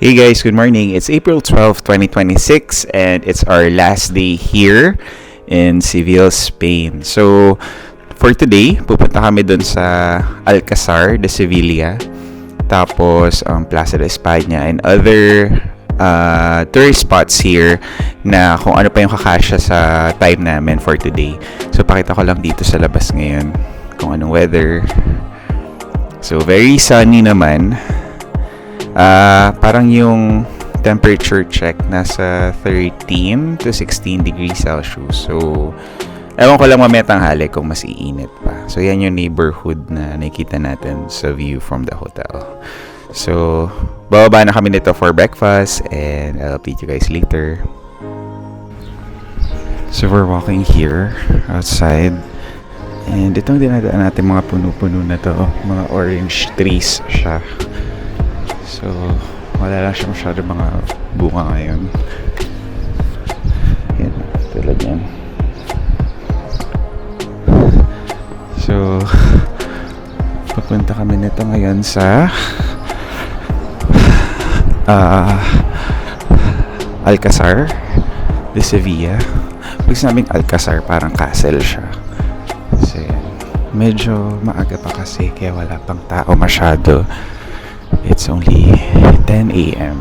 Hey guys, good morning. It's April 12, 2026 and it's our last day here in Seville, Spain. So, for today, pupunta kami dun sa Alcazar de Sevilla, tapos Plaza de España and other tourist spots here na kung ano pa yung kakasya sa time namin for today. So, pakita ko lang dito sa labas ngayon kung anong weather. So, very sunny naman. Parang yung temperature check nasa 13 to 16 degrees Celsius. So, ewan ko lang mamaya tanghali kung mas iinit pa. So, yan yung neighborhood na nakikita natin sa view from the hotel. So, bababa na kami nito for breakfast and I'll update you guys later. So, we're walking here outside. And itong dinadaan natin mga puno-puno na to. Mga orange trees siya. So, wala lang siya masyado mga bunga ngayon. Yan, tulad yan. So, papunta kami nito ngayon sa Alcazar de Sevilla. Pag sinabing Alcazar, parang castle siya. So, yan. Medyo maaga pa kasi kaya wala pang tao masyado. It's only 10 a.m.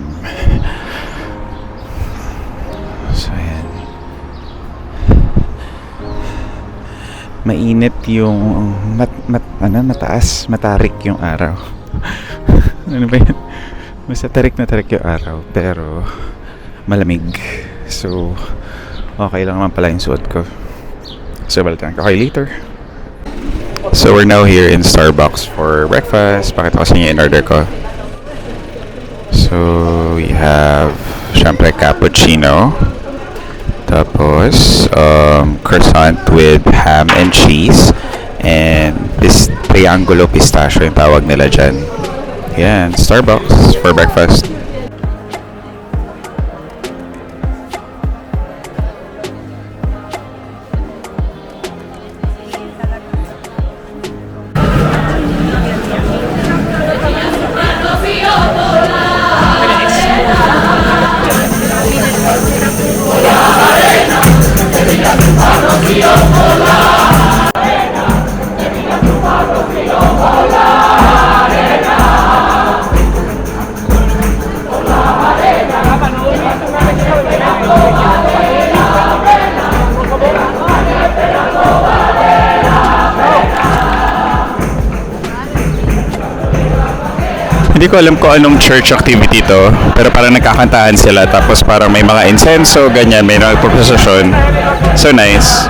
So, ayan. Mainit yung mataas, matarik yung araw. Ano ba yan? Basta tarik na tarik yung araw, pero malamig. So, okay lang naman pala yung suot ko. So, balitan ko kayo later. So, we're now here in Starbucks for breakfast. Pakita ko sa inyo in order ko. So, we have syempre cappuccino. Tapos, croissant with ham and cheese. And this triangulo pistachio yung tawag nila dyan. Yan, Starbucks for breakfast. Hindi ko alam kung anong church activity to, pero parang nagkakantahan sila tapos parang may mga insenso, ganyan, may nagpo-prosesyon. So nice.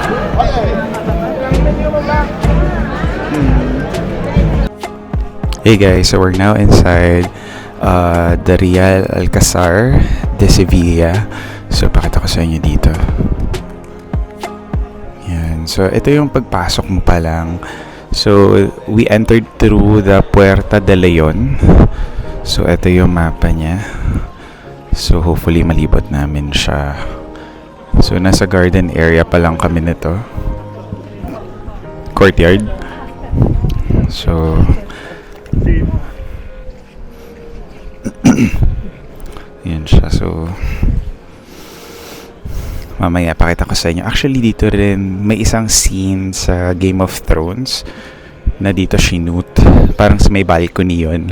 Hey guys, so we're now inside the Real Alcazar de Sevilla. So pakita ko sa inyo dito. Yan. So ito yung pagpasok mo pa lang. So we entered through the Puerta de Leon. So ito yung mapa niya. So hopefully malibot namin siya. So nasa garden area pa lang kami nito. Courtyard. So yan siya. So mamaya pakita ko sa inyo. Actually dito rin may isang scene sa Game of Thrones na dito shoot. Parang sa may balcony yun.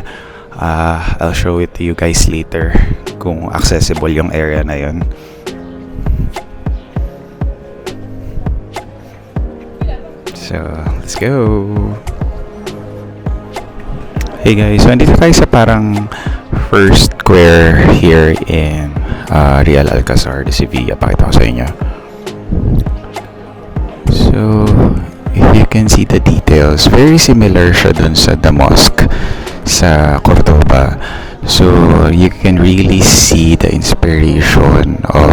I'll show it to you guys later kung accessible yung area na yun. So, let's go! Hey guys, so andito tayo sa parang first square here in Real Alcazar de Sevilla. Pakita ko sa inyo. So, if you can see the details, very similar siya dun sa The Mosque sa Cordoba. So, you can really see the inspiration of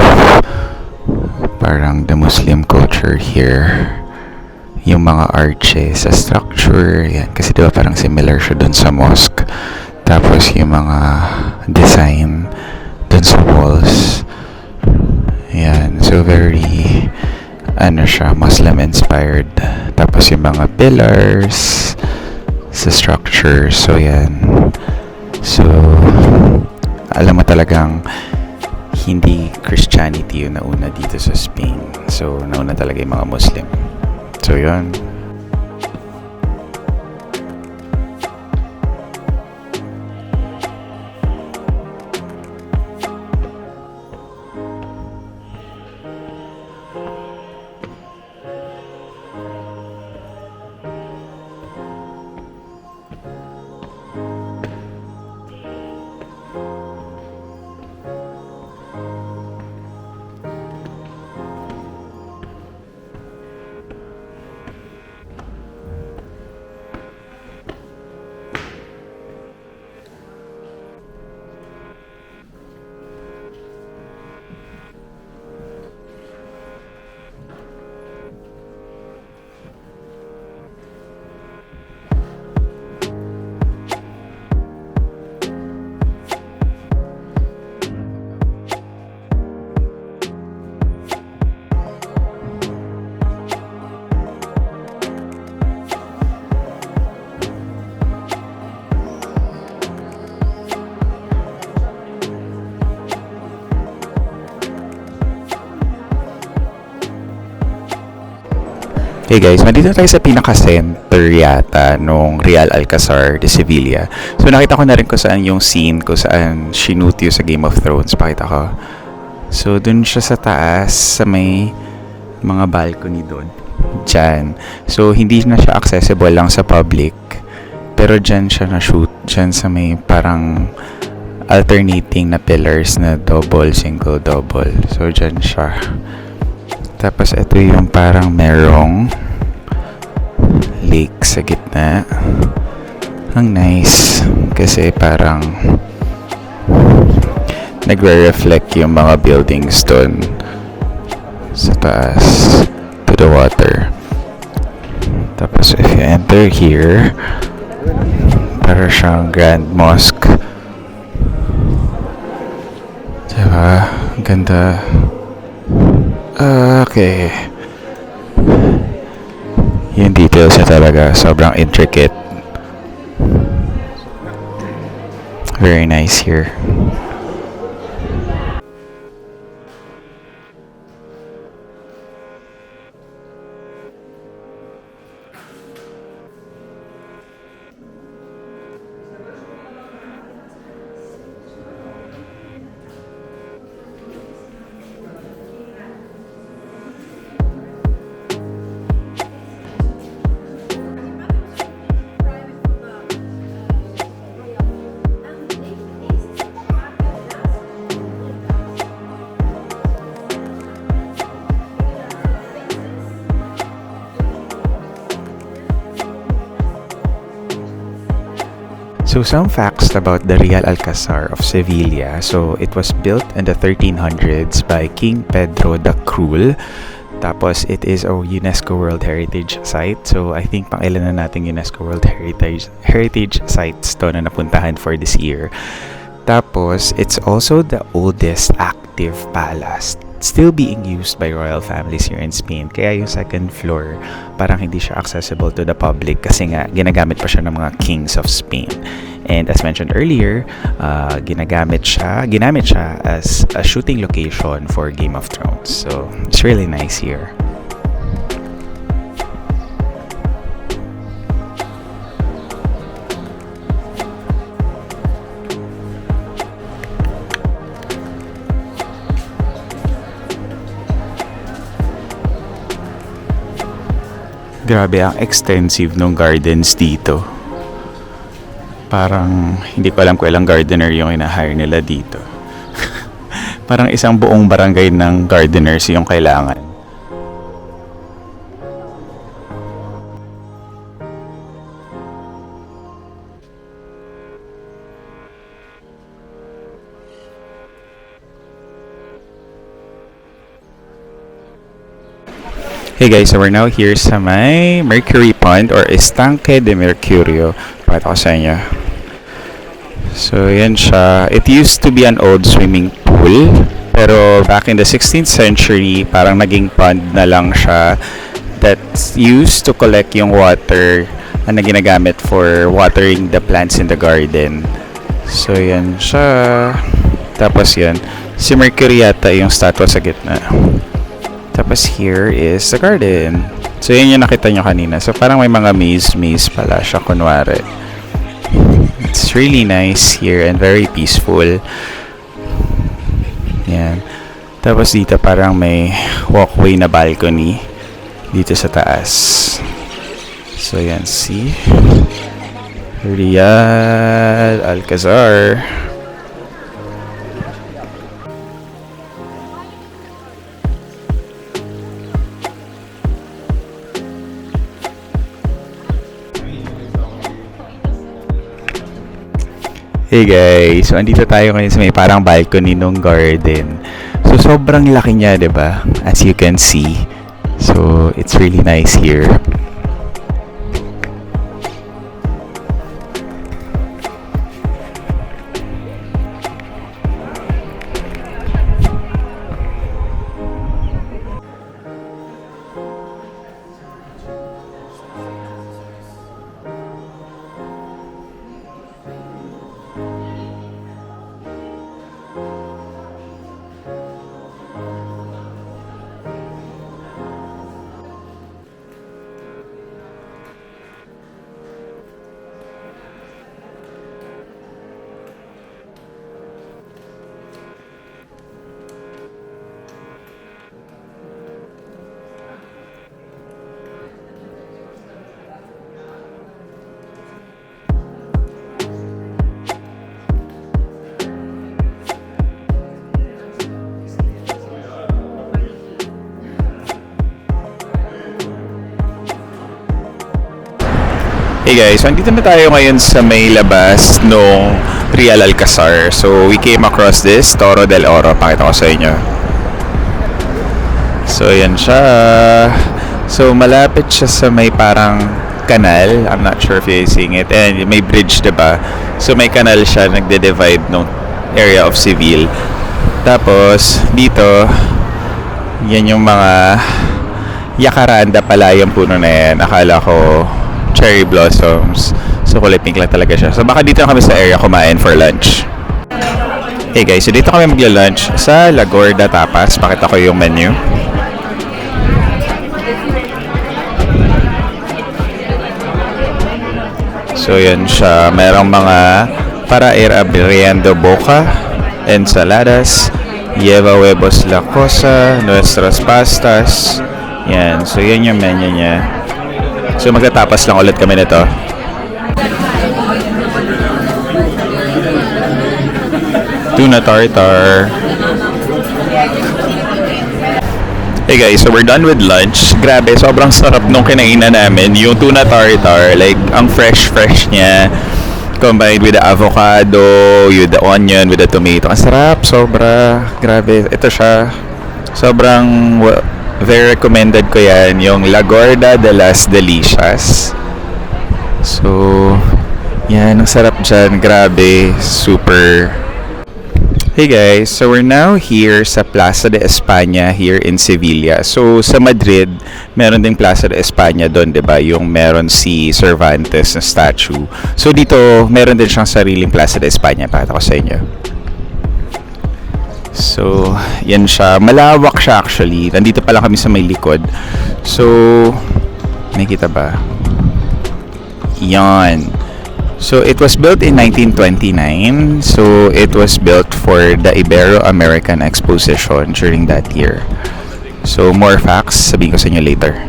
parang the Muslim culture here. Yung mga arches sa structure, yan. Kasi diba parang similar siya dun sa mosque. Tapos yung mga design dun sa walls. Yan. So, very siya, Muslim inspired. Tapos yung mga pillars sa structure. So, yan. So, alam mo talagang hindi Christianity yung nauna dito sa Spain. So, nauna talaga yung mga Muslim. So, yun. Hey guys, nandito tayo sa pinaka-center yata nung Real Alcazar de Sevilla. So nakita ko na rin kung saan yung scene, kung saan shoot yung sa Game of Thrones. Pakita ko. So dun siya sa taas, sa may mga balcony dun. Diyan. So hindi na siya accessible lang sa public. Pero dyan siya na-shoot. Dyan sa may parang alternating na pillars na double, single, double. So dyan siya. Tapos ito yung parang merong lake sa gitna. Ang nice. Kasi parang nagre-reflect yung mga buildings doon sa taas to the water. Tapos if you enter here, para siyang Grand Mosque. Diba? Ang ganda. Okay. Yung details niya talaga sobrang intricate. Very nice here. So some facts about the Real Alcazar of Sevilla. So it was built in the 1300s by King Pedro the Cruel. Tapos it is a UNESCO World Heritage Site. So I think pang ilan na nating UNESCO World Heritage Sites to na napuntahan for this year. Tapos it's also the oldest active palace still being used by royal families here in Spain. Kaya yung second floor, parang hindi siya accessible to the public kasi nga ginagamit pa siya ng mga kings of Spain. And as mentioned earlier, ginamit siya as a shooting location for Game of Thrones. So it's really nice here. Grabe, ang extensive ng gardens dito. Parang, hindi ko alam kung ilang gardener yung ina-hire nila dito. Parang isang buong barangay ng gardeners yung kailangan. Hey guys, so we're now here sa may Mercury Pond or Estanque de Mercurio. Pakita ko sa inyo. So, yan siya. It used to be an old swimming pool. Pero back in the 16th century, parang naging pond na lang siya that's used to collect yung water na ginagamit for watering the plants in the garden. So, yan siya. Tapos yun, si Mercury yata yung statue sa gitna. Tapos here is the garden. So yun yung nakita nyo kanina. So parang may mga maze pala siya kunwari. It's really nice here and very peaceful. Yan. Tapos dito parang may walkway na balcony dito sa taas. So yan, see? Riyadh Alcazar. Hey guys, so andito tayo ngayon sa may parang balcony nung garden. So sobrang laki niya, 'di ba? As you can see. So it's really nice here. Hey guys, so andito na tayo ngayon sa may labas nung Real Alcazar. So we came across this Toro del Oro. Pakita ko sa inyo. So yan siya. So malapit siya sa may parang kanal. I'm not sure if you're seeing it. And may bridge, diba? So may kanal siya, nagde-divide nung area of Seville. Tapos dito, yan yung mga yakaranda pala yung puno na yan. Akala ko cherry blossoms. So kulay pink lang talaga siya. So baka dito na kami sa area kumain for lunch. Hey guys, so dito kami magla-lunch sa La Gorda Tapas. Pakita ko yung menu. So yan siya. Merong mga para abriendo boca, ensaladas, lleva huevos la cosa, nuestras pastas. Yan. So yan yung menu niya. So magtatapas lang ulit kami nito. Tuna tartar. Hey guys, so we're done with lunch. Grabe, sobrang sarap nung kinainan namin. Yung tuna tartar, like ang fresh niya. Combined with the avocado, with the onion, with the tomato. Ang sarap, sobra. Grabe, ito siya. Sobrang very recommended ko yan, yung La Gorda de las Delicias. So yan, ang sarap dyan. Grabe, super. Hey guys, so we're now here sa Plaza de España here in Sevilla. So sa Madrid, meron ding Plaza de España doon, 'di ba? Yung meron si Cervantes na statue. So dito, meron din siyang sariling Plaza de España. Pakita ko sa inyo. So, yan siya. Malawak siya actually. Nandito pala kami sa may likod. So, nakikita ba? Yan. So, it was built in 1929. So, it was built for the Ibero-American Exposition during that year. So, more facts, sabihin ko sa inyo later.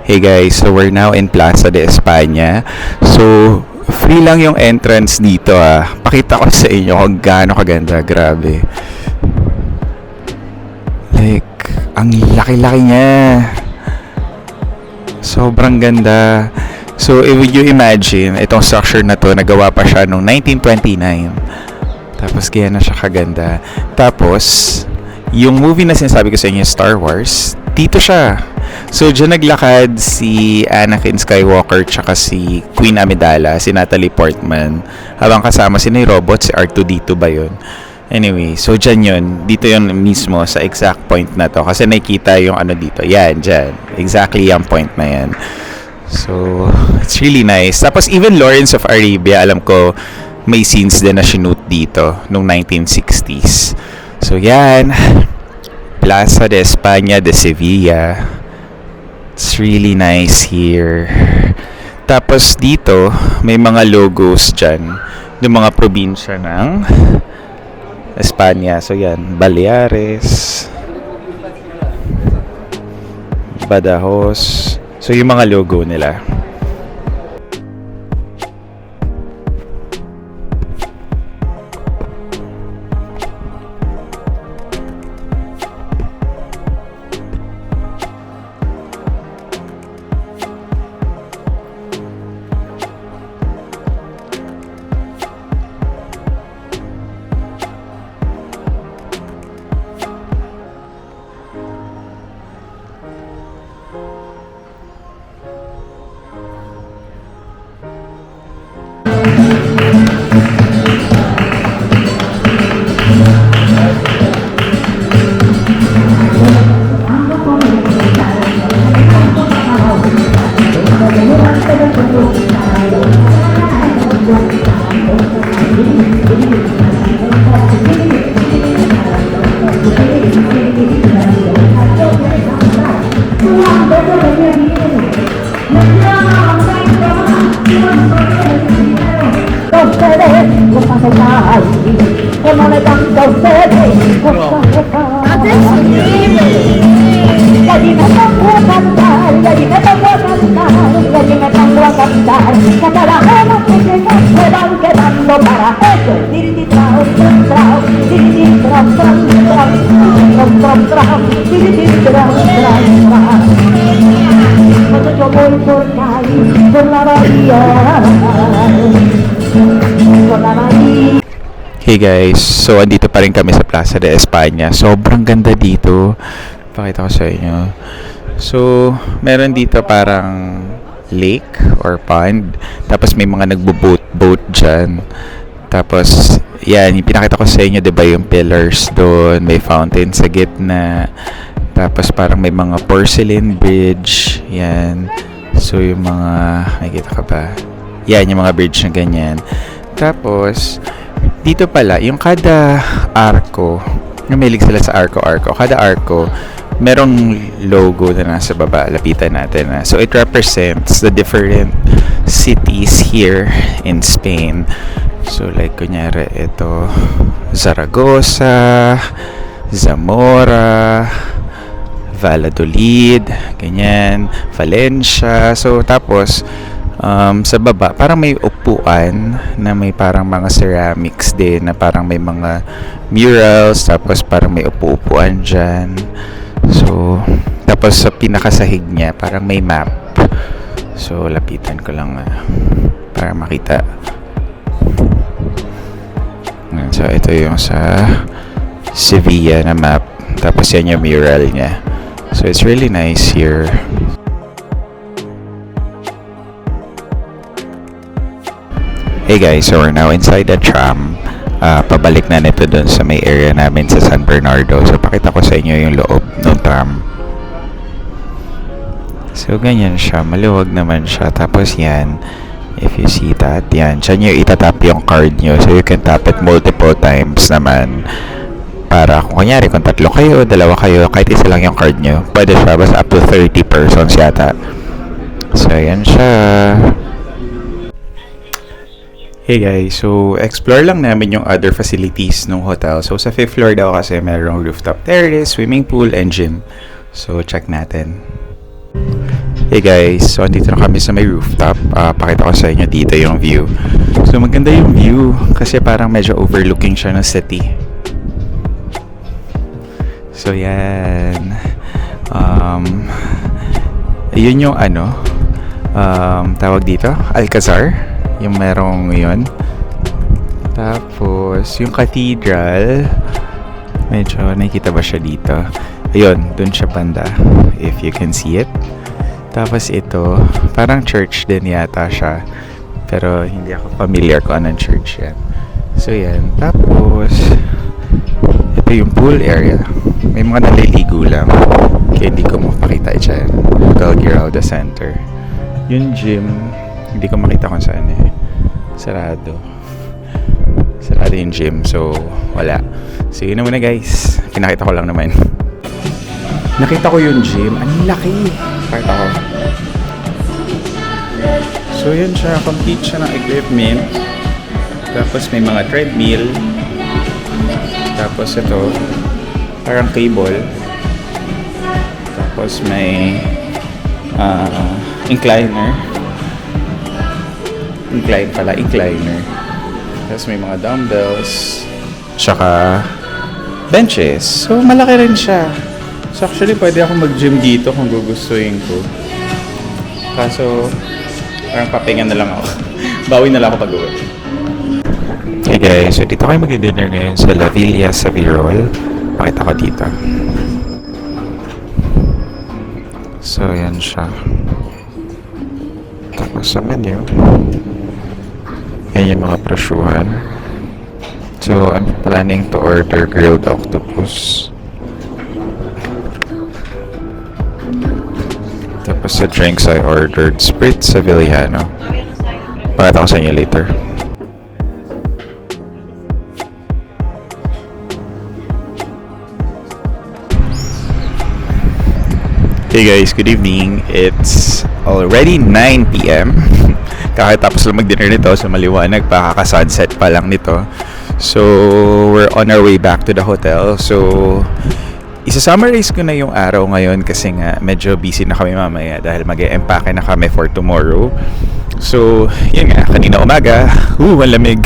Hey guys, so we're now in Plaza de España. So, free lang yung entrance dito ah. Pakita ko sa inyo kung gaano kaganda. Grabe. Like, ang laki-laki niya. Sobrang ganda. So, if you imagine, itong structure na to, nagawa pa siya noong 1929. Tapos, kaya na siya kaganda. Tapos, yung movie na sinasabi ko sa inyo, Star Wars, dito siya. So, dyan naglakad si Anakin Skywalker tsaka si Queen Amidala, si Natalie Portman. Habang kasama si robot, si R2-D2 ba yun? Anyway, so dyan yun. Dito yun mismo sa exact point na to. Kasi nakikita yung ano dito. Yan, dyan. Exactly yung point na yan. So, it's really nice. Tapos even Lawrence of Arabia, alam ko, may scenes din na shoot dito nung 1960s. So, yan. Plaza de España de Sevilla. It's really nice here. Tapos dito, may mga logos dyan. Yung mga probinsya ng Espanya. So yan, Baleares, Badajoz. So yung mga logo nila. Hey guys, so andito pa rin kami sa Plaza de España. Sobrang ganda dito. Pakita ko sa inyo. So, meron dito parang lake or pond. Tapos may mga nagbo-boat dyan. Tapos, yan, yung pinakita ko sa inyo, diba yung pillars doon. May fountain sa gitna. Tapos parang may mga porcelain bridge. Yan. So, yung mga, nakikita ka ba? Yan, yung mga bridge na ganyan. Tapos, dito pala, yung kada arko, namilig sila sa arko-arko. Kada arko, merong logo na nasa baba. Lapitan natin na. So, it represents the different cities here in Spain. So, like, kunyari, ito, Zaragoza, Zamora, Valladolid, ganyan, Valencia. So, tapos, sa baba, parang may upuan na may parang mga ceramics din na parang may mga murals, tapos parang may upu-upuan dyan. So, tapos sa pinakasahig niya, parang may map. So, lapitan ko lang para makita. So, ito yung sa Sevilla na map. Tapos yan yung mural niya. So, it's really nice here. Hey guys, so we're now inside the tram. Pabalik na nito dun sa may area namin sa San Bernardo. So, pakita ko sa inyo yung loob ng tram. So, ganyan siya. Maluwag naman siya. Tapos yan, if you see that, yan. Diyan nyo itatap yung card nyo. So, you can tap it multiple times naman. Para kung kunyari, kung 3 kayo, 2 kayo, kahit isa lang yung card nyo. Pwede siya, basta up to 30 persons yata. So, yan siya. Hey guys, so explore lang namin yung other facilities ng hotel. So sa 5th floor daw kasi mayroong rooftop terrace, swimming pool, and gym. So check natin. Hey guys, so andito na kami sa may rooftop. Pakita ko sa inyo dito yung view. So maganda yung view kasi parang medyo overlooking siya ng city. So yan. Yun yung ano, tawag dito, Alcazar. Yung merong yun. Tapos, yung cathedral, medyo nakikita ba siya dito? Ayun, dun siya banda. If you can see it. Tapos ito, parang church din yata siya. Pero hindi ako familiar kung anong church yan. So yan. Tapos, Ito yung pool area. May mga naliligo lang. Kaya hindi ko mapakita dyan. Belgirauda Center. Yung gym, hindi ko makita kung saan eh. Sarado. Sarado yung gym. So, wala. So, yun na muna guys. Pinakita ko lang naman. Nakita ko yung gym. Ang laki. Pakita ko. So, yun siya. Complete siya ng equipment. Tapos, may mga treadmill. Tapos, ito. Parang cable. Tapos, may incliner. Incliner. Tapos, may mga dumbbells. Tsaka, benches. So, malaki rin siya. So, actually, pwede ako mag-gym dito kung gugustuhin ko. Kaso, parang papahinga na lang ako. Bawi na lang ako pag-uwi. Hey guys, so dito kayo mag-dinner ngayon sa La Villa sa Virol. Pakita ko dito. So, yan siya. Tapos sa menu. Yan yung mga presyuhan. So, I'm planning to order grilled octopus. Tapos sa drinks, I ordered Spritz Sevillano. Pakita ko sa inyo later. Hey guys, good evening. It's already 9 p.m. Kakatapos lang mag-dinner nito sa maliwanag pa, kaka-sunset pa lang nito. So, we're on our way back to the hotel. So, isa-summarize ko na yung araw ngayon kasi nga medyo busy na kami mamaya dahil mag-e-empake na kami for tomorrow. So, yun nga, kanina umaga, ang lamig.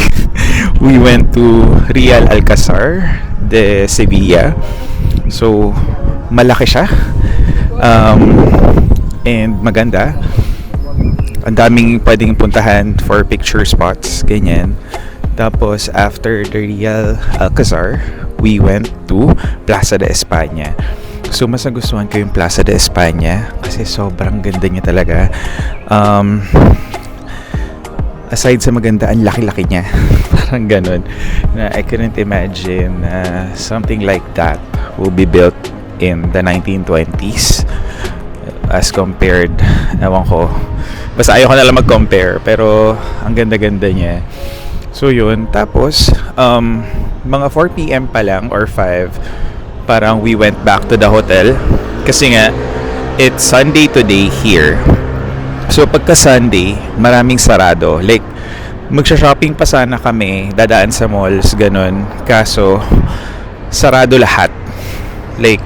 We went to Real Alcazar de Sevilla. So, malaki siya. And maganda. Ang daming pwedeng puntahan for picture spots, ganyan. Tapos, after the Real Alcazar, we went to Plaza de España. So, mas nagustuhan ko yung Plaza de España kasi sobrang ganda niya talaga. Aside sa maganda, ang laki-laki niya. Parang ganun. Na I couldn't imagine something like that will be built in the 1920s as compared, ewan ko. Basta ayoko na lang mag-compare, pero ang ganda-ganda niya. So, yun. Tapos, mga 4 p.m. pa lang or 5, parang we went back to the hotel. Kasi nga, it's Sunday today here. So, pagka Sunday, maraming sarado. Like, magsha-shopping pa sana kami, dadaan sa malls, ganun. Kaso, sarado lahat. Like,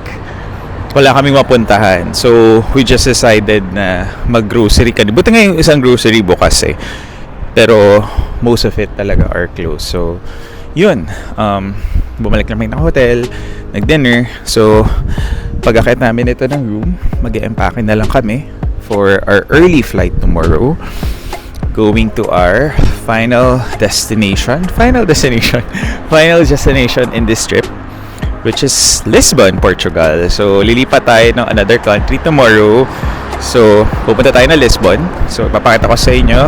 wala kaming mapuntahan. So, we just decided na mag-grocery kami. Buti nga yung isang grocery bukas eh. Pero, most of it talaga are closed. So, yun. Bumalik namin ng hotel, nag-dinner. So, pag-akit namin ito ng room, mag-e-empake na lang kami for our early flight tomorrow. Going to our final destination in this trip, which is Lisbon, Portugal. So, lilipat tayo ng another country tomorrow. So, pupunta tayo na Lisbon. So, papakita ko sa inyo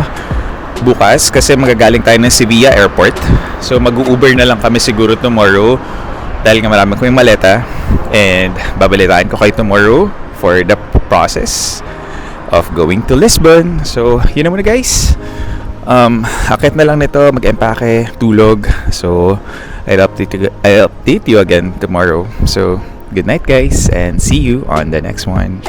bukas kasi magagaling tayo ng Sevilla Airport. So, mag-Uber na lang kami siguro tomorrow dahil nga marami kaming maleta. And, babalitaan ko kayo tomorrow for the process of going to Lisbon. So, yun na muna guys. Akit na lang nito, mag-empake, tulog. So, I'll update you again tomorrow. So, good night guys and see you on the next one.